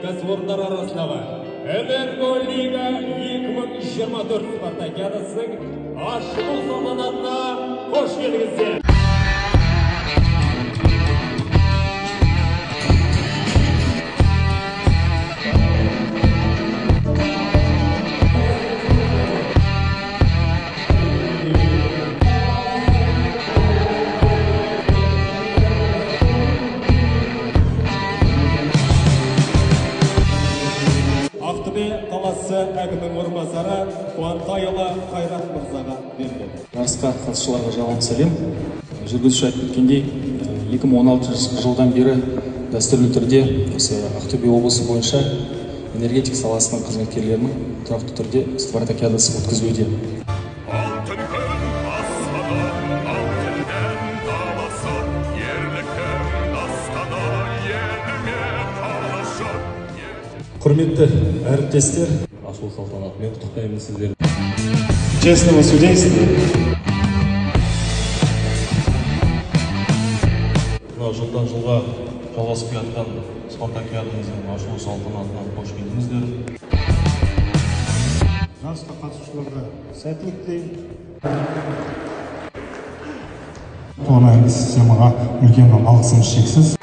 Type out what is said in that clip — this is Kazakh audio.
кәсіпорындар арасындағы Энерголига 2024 спартакиадасының ашылу салтанатына қош келдіңіздер. Ақтөбе қаласы әкімінің орынбасары Қуантайұлы Қайрат мырзаға беріледі. Жарысқа қатысушыларға жалынды сәлем. Жүргізуші айтып кеткендей, 2016 жылдан бері дәстүрлі түрде Ақтөбе облысы бойынша энергетика саласының қызметкерлерінің тұрақты түрде спартакиадасы өткізілуде. Құрметті әріптестер, ашылу салтанатымен құттықтаймын сіздерді. Честного судейства. Жылдан жылға жалғасып жатқан спартакиадамыздың ашылу салтанатына қош келдіңіздер. Жарысқа қатысушыларға сәттілік тілеймін. Туған системаға үлкен алғысым шексіз.